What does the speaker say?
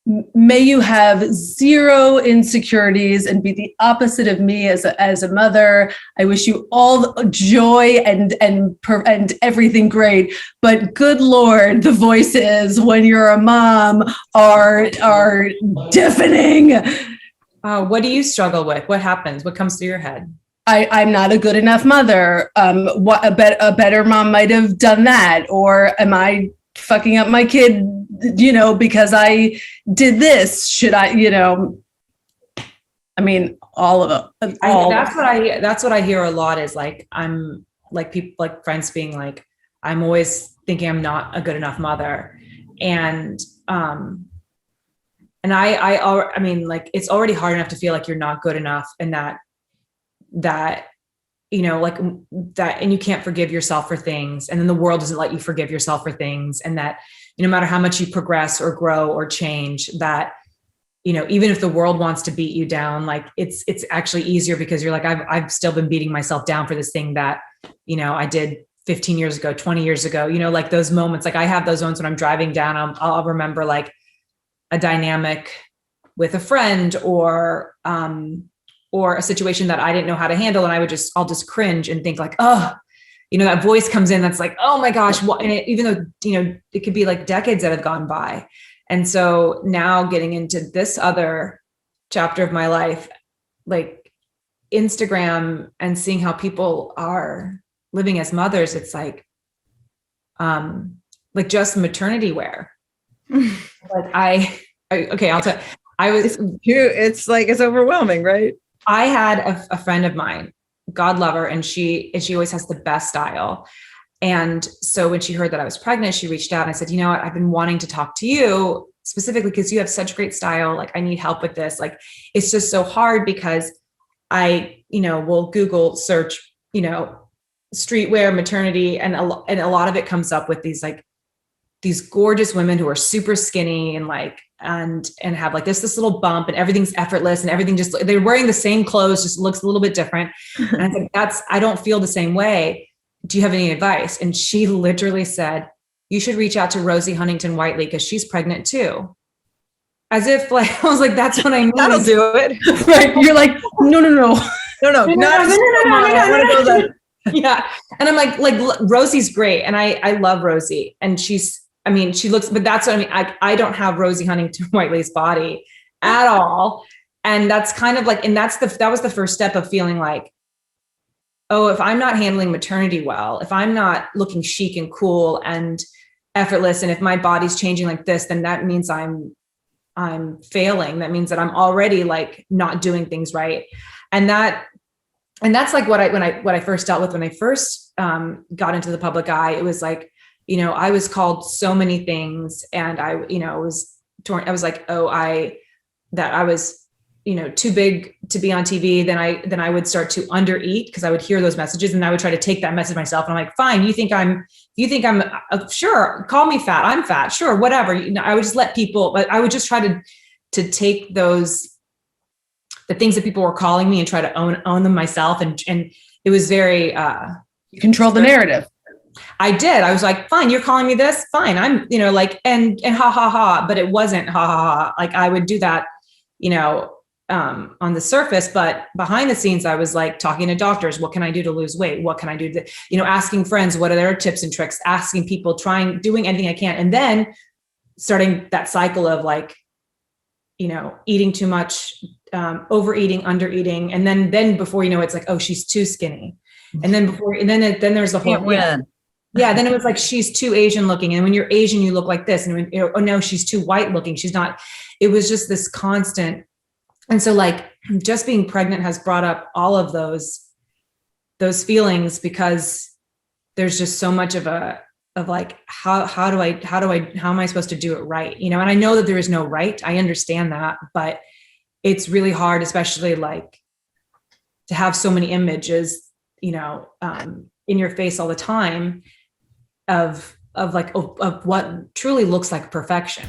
may you have zero insecurities and be the opposite of me as a mother. I wish you all joy and everything great. But good Lord, the voices when you're a mom are deafening. What do you struggle with? What happens? What comes to your head? I'm not a good enough mother. What a better mom might have done that. Or am I fucking up my kid, because I did this? Should I, I mean, all of them. That's what I hear a lot is like, I'm like people, like friends being like, I'm always thinking I'm not a good enough mother. And I mean, like, it's already hard enough to feel like you're not good enough, and that, like that, and you can't forgive yourself for things. And then the world doesn't let you forgive yourself for things. And that, no matter how much you progress or grow or change, that, even if the world wants to beat you down, like it's actually easier because you're like, I've still been beating myself down for this thing that, I did 15 years ago, 20 years ago, like those moments, like I have those moments when I'm driving down, I'll remember like a dynamic with a friend or a situation that I didn't know how to handle. And I'll just cringe and think like, oh, that voice comes in. That's like, oh my gosh. What? And even though, it could be like decades that have gone by. And so now getting into this other chapter of my life, like Instagram, and seeing how people are living as mothers, it's like just maternity wear. Like I'll tell it's like, it's overwhelming, right? I had a friend of mine, God love her, and she always has the best style. And so when she heard that I was pregnant, she reached out and I said, you know what, I've been wanting to talk to you specifically because you have such great style. Like, I need help with this. Like, it's just so hard because I, will Google search, streetwear maternity, and a lot of it comes up with these gorgeous women who are super skinny and like, and have like this little bump, and everything's effortless, and everything just, they're wearing the same clothes, just looks a little bit different. And I think I don't feel the same way. Do you have any advice? And she literally said, you should reach out to Rosie Huntington Whiteley because she's pregnant too. As if like, I was like, that's what I need. That'll do it. Right. You're like, no. No. Yeah. And I'm like Rosie's great. And I love Rosie. And she looks, but that's what I mean. I don't have Rosie Huntington Whiteley's body at all. And that's kind of like, and that was the first step of feeling like, oh, if I'm not handling maternity well, if I'm not looking chic and cool and effortless, and if my body's changing like this, then that means I'm failing. That means that I'm already like not doing things right. And that's like what I first dealt with when I first got into the public eye. It was like, I was called so many things, and I was torn. I was like, I was, too big to be on TV. Then I would start to undereat because I would hear those messages, and I would try to take that message myself. And I'm like, fine, you think I'm sure, call me fat. I'm fat. Sure. Whatever. I would just let people, but I would just try to take the things that people were calling me and try to own them myself. And it was very, you control the narrative. I did. I was like, fine, you're calling me this. Fine. I'm, like, and ha ha ha, but it wasn't ha ha ha. Like I would do that, on the surface, but behind the scenes, I was like talking to doctors. What can I do to lose weight? What can I do to, asking friends, what are their tips and tricks, asking people, doing anything I can. And then starting that cycle of like, eating too much, overeating, undereating. And then before, it's like, oh, she's too skinny. And then then there's the whole, yeah. Then it was like, she's too Asian looking. And when you're Asian, you look like this. And when, oh no, she's too white looking. She's not, it was just this constant. And so like just being pregnant has brought up all of those feelings, because there's just so much of like, how am I supposed to do it right? And I know that there is no right, I understand that, but it's really hard, especially like to have so many images, in your face all the time of what truly looks like perfection.